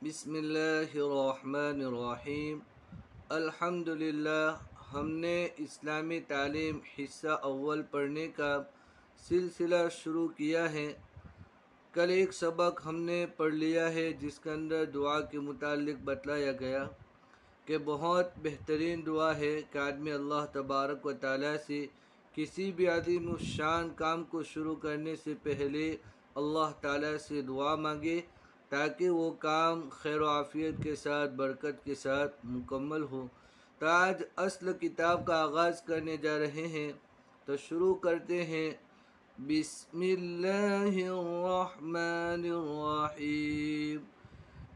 बिस्मिल्लाहिर्रहमानिर्रहीम। अल्हम्दुलिल्लाह। हमने इस्लामी तालीम हिस्सा अव्वल पढ़ने का सिलसिला शुरू किया है। कल एक सबक हमने पढ़ लिया है जिसके अंदर दुआ के मुतालिक बतलाया गया कि बहुत बेहतरीन दुआ है कि आदमी अल्लाह तबारक व तआला से किसी भी अज़ीम शान काम को शुरू करने से पहले अल्लाह ताला से दुआ मांगे ताकि वो काम खैर आफ़ियत के साथ बरकत के साथ मुकम्मल हो। तो आज असल किताब का आगाज़ करने जा रहे हैं, तो शुरू करते हैं। बिस्मिल्लाहिर्रहमानिर्रहीम।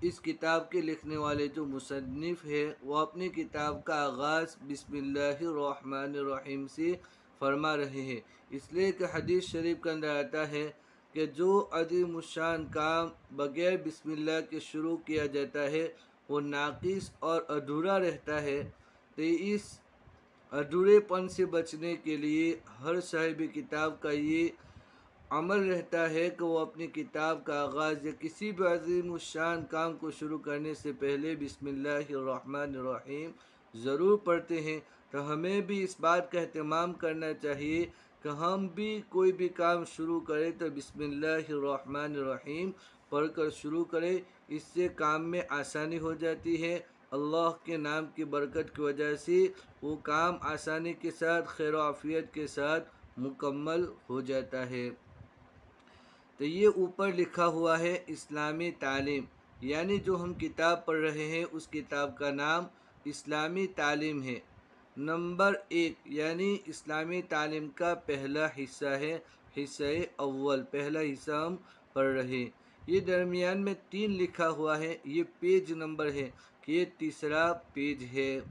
इस किताब के लिखने वाले जो मुसन्निफ़ है वो अपनी किताब का आगाज़ बिस्मिल्लाहिर्रहमानिर्रहीम से फरमा रहे हैं, इसलिए कि हदीस शरीफ के अंदर आता है कि जो अज़ीम शान काम बग़ैर बिस्मिल्लाह के शुरू किया जाता है वो नाक़िस और अधूरा रहता है। तो इस अधूरेपन से बचने के लिए हर साहिब किताब का ये अमल रहता है कि वो अपनी किताब का आगाज़ या किसी भी अज़ीम शान काम को शुरू करने से पहले बिस्मिल्लाहिर्रहमानिर्रहीम ज़रूर पढ़ते हैं। तो हमें भी इस बात का एहतमाम करना चाहिए कि हम भी कोई भी काम शुरू करें तो बिस्मिल्लाहिर्रहमानिर्रहीम पढ़ कर शुरू करें। इससे काम में आसानी हो जाती है। अल्लाह के नाम की बरकत की वजह से वो काम आसानी के साथ खैर आफ़ियत के साथ मुकम्मल हो जाता है। तो ये ऊपर लिखा हुआ है इस्लामी तालीम, यानी जो हम किताब पढ़ रहे हैं उस किताब का नाम इस्लामी तालीम है। नंबर 1 यानी इस्लामी तालीम का पहला हिस्सा है, हिस्सा अव्वल, पहला हिस्सा हम पढ़ रहे हैं। ये दरमियान में 3 लिखा हुआ है, ये पेज नंबर है कि ये तीसरा पेज है।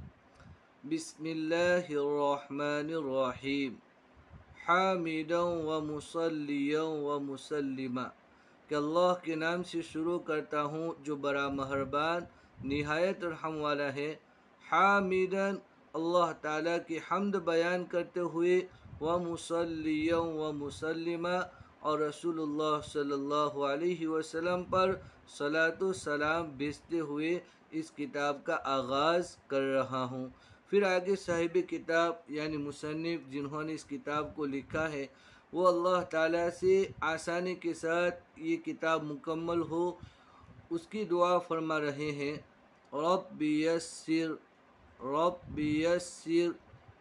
बिस्मिल्लाहिर्रहमानिर्रहीम। हामिदन व मुसल्लियन व मुसल्लिमा, कि अल्लाह के नाम से शुरू करता हूँ जो बड़ा मेहरबान निहायत रहम वाला है। हामिदन, अल्लाह ताला की हम्द बयान करते हुए, व मुसल्लियन व मुसल्लिमा, और रसूलुल्लाह सल्लल्लाहु अलैहि वसल्लम पर सलातो सलाम भेजते हुए इस किताब का आगाज़ कर रहा हूँ। फिर आगे साहिब किताब यानी मुसन्निफ़ जिन्होंने इस किताब को लिखा है वो अल्लाह ताला से आसानी के साथ ये किताब मुकम्मल हो उसकी दुआ फरमा रहे हैं। रब्बि यस्सिर, रब्बि यस्सिर,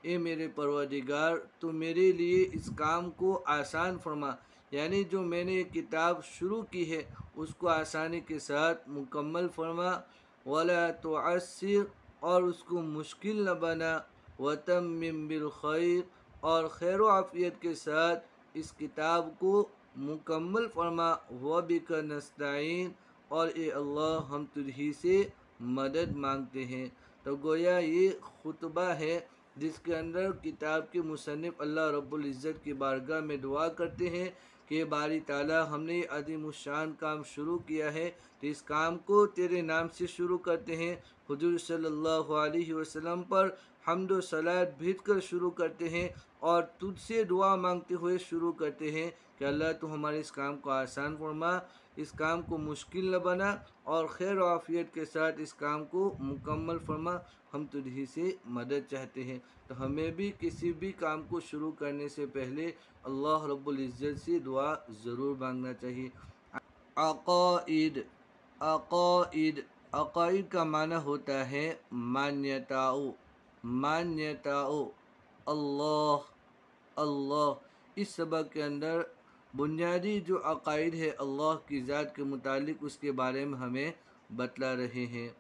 ए मेरे परवरदिगार तो मेरे लिए इस काम को आसान फरमा, यानी जो मैंने ये किताब शुरू की है उसको आसानी के साथ मुकम्मल फरमा। वला तुअस्सिर, और उसको मुश्किल न बना। वतम्मिम बिल खैर, और खैर आफ़ियत के साथ इस किताब को मुकम्मल फरमा। व बिका नस्तईन, और ए अल्लाह हम तुझी से मदद मांगते हैं। तो गोया ये खुतबा है जिसके अंदर किताब के मुसन्निफ़ अल्लाह रब्बुल इज़्ज़त की बारगाह में दुआ करते हैं कि बारी ताला हमने ये अज़ीम शान काम शुरू किया है तो इस काम को तेरे नाम से शुरू करते हैं। हुजूर सल्लल्लाहु अलैहि वसल्लम पर हम्द व सलात भेज कर शुरू करते हैं और तुझसे दुआ मांगते हुए शुरू करते हैं कि अल्लाह तू हमारे इस काम को आसान फरमा, इस काम को मुश्किल न बना और खैर आफ़ियत के साथ इस काम को मुकम्मल फरमा। हम तुझी से मदद चाहते हैं। तो हमें भी किसी भी काम को शुरू करने से पहले अल्लाह रब्बुल इज़्ज़त से दुआ ज़रूर मांगना चाहिए। अक़ाइद, अक़ाइद, अक़ाइद का माना होता है मान्यताओं, मान्यताओं। अल्लाह, अल्लाह, इस सबक के अंदर बुनियादी जो अक़ाइद है अल्लाह की ज़ात के मुतालिक उसके बारे में हमें बतला रहे हैं।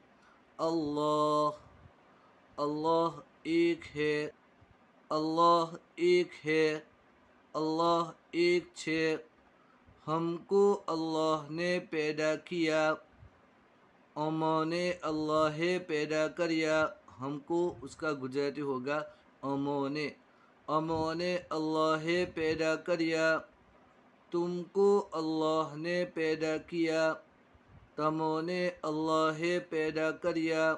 अल्लाह, अल्लाह एक है, अल्लाह एक है, अल्लाह एक छे, हमको अल्लाह ने पैदा किया, अमोने अल्लाह पैदा करिया, हमको उसका गुजराती होगा अमोने, अमोने अल्लाह पैदा करिया, तुमको अल्लाह ने पैदा किया, तमोने अल्लाह पैदा करिया।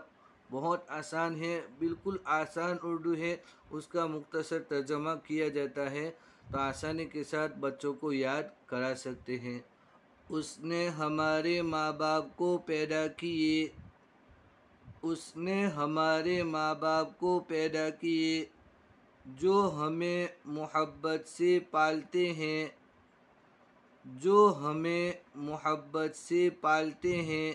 बहुत आसान है, बिल्कुल आसान उर्दू है, उसका मुख्तसर तर्जमा किया जाता है तो आसानी के साथ बच्चों को याद करा सकते हैं। उसने हमारे माँ बाप को पैदा किए, उसने हमारे माँ बाप को पैदा किए जो हमें मोहब्बत से पालते हैं, जो हमें मोहब्बत से पालते हैं।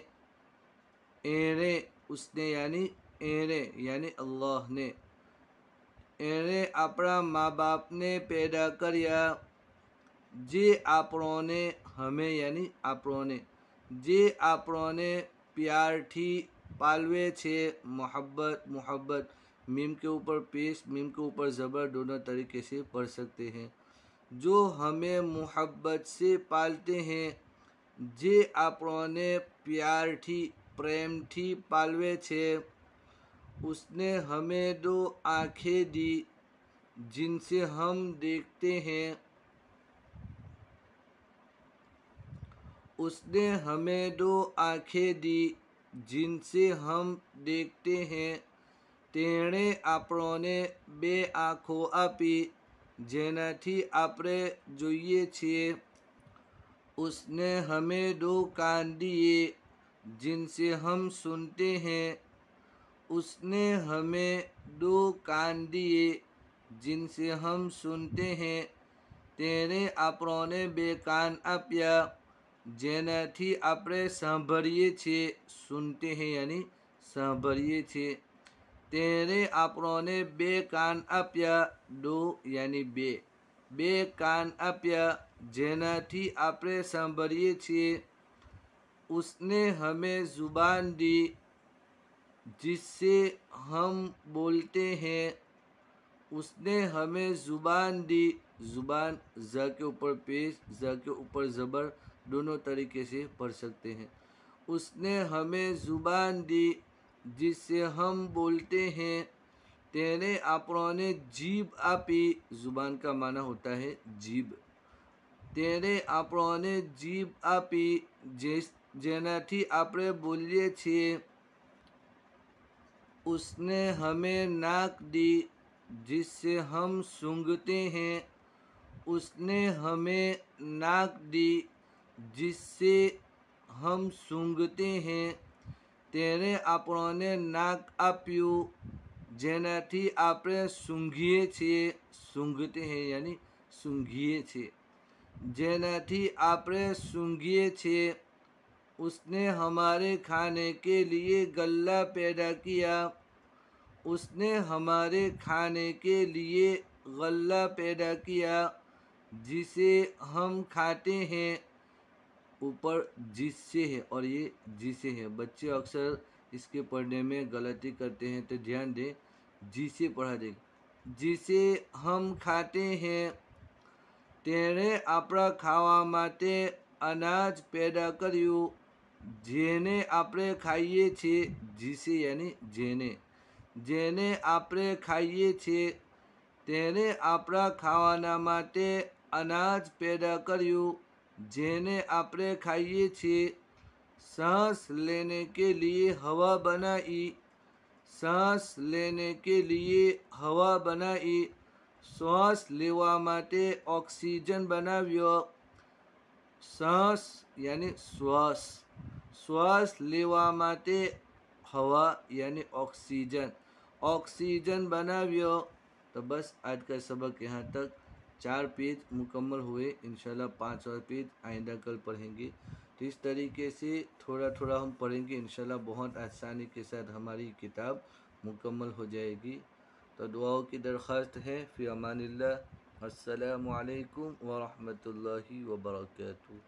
एरे उसने यानी अल्लाह ने, एरे अपना माँ बाप ने पैदा કર્યા જે આપણોને हमें यानी આપણોને જે આપણોને प्यारથી पालवे छे। मोहब्बत मीम के ऊपर पेश, मीम के ऊपर ज़बर, दोनों तरीके से पढ़ सकते हैं। जो हमें मोहब्बत से पालते हैं, जे આપણોને प्यारથી प्रेमથી पालवे छे। उसने हमें दो आँखें दी जिनसे हम देखते हैं, उसने हमें दो आँखें दी जिनसे हम देखते हैं। तेणे આપણોને બે આંખો આપી જેનાથી આપણે જોઈએ છીએ। उसने हमें दो कान दिए जिनसे हम सुनते हैं, उसने हमें दो कान दिए जिनसे हम सुनते हैं। तेणे આપણોને બે કાન આપ્યા જેનાથી આપણે સાંભળીએ છીએ। सुनते हैं यानी સાંભળીએ છીએ। तेणे આપણોને બે કાન આપ્યા, दो यानी બે कान આપ્યા જેનાથી આપણે સાંભળીએ છીએ। उसने हमें ज़ुबान दी जिससे हम बोलते हैं, उसने हमें ज़ुबान दी। ज़ुबान ज़ के ऊपर पेश, ज़ के ऊपर ज़बर, दोनों तरीके से पढ़ सकते हैं। उसने हमें ज़ुबान दी जिससे हम बोलते हैं। तेने આપણોને जीभ आपी, ज़ुबान का माना होता है जीभ। तेने આપણોને जीभ आपी જેનાથી આપણે બોલીએ છીએ। उसने हमें नाक दी जिससे हम सूंघते हैं, उसने हमें नाक दी जिससे हम सूंघते हैं। तेने આપણોને नाक આપ્યું જેનાથી આપણે सूंघીએ છીએ। सूंघते हैं यानी सूंघीए છીએ, જેનાથી આપણે सूंघीए છીએ। उसने हमारे खाने के लिए गल्ला पैदा किया, उसने हमारे खाने के लिए गल्ला पैदा किया जिसे हम खाते हैं। ऊपर जिससे है और ये जिसे है, बच्चे अक्सर इसके पढ़ने में गलती करते हैं तो ध्यान दें, जिसे पढ़ा देगा। जिसे हम खाते हैं। तेणे આપણા ખાવા માટે અનાજ पैदा કર્યું જેને આપણે ખાઈએ છીએ। जिसे यानी જેને આપણે ખાઈએ છીએ। તેણે આપણા ખાવાના માટે અનાજ पैदा કર્યું જેને આપણે ખાઈએ છીએ। सांस लेने के लिए हवा बनाई, सांस लेने के लिए हवा बनाई। श्वास लेवा माटे ऑक्सीजन बनाव्यो। सांस यानी श्वास, श्वास लेवा माटे हवा यानी ऑक्सीजन बनाव्यो। तो बस आज का सबक यहाँ तक। 4 पेज मुकम्मल हुए। इंशाल्लाह 5 और पेज आइंदा कल पढ़ेंगे। तो इस तरीके से थोड़ा थोड़ा हम पढ़ेंगे। इंशाल्लाह बहुत आसानी के साथ हमारी किताब मुकम्मल हो जाएगी। तो दुआओं की दरख्वास्त है। फ़ी अमानिल्लाह। अस्सलामु अलैकुम व रहमतुल्लाहि व बरकातुहू।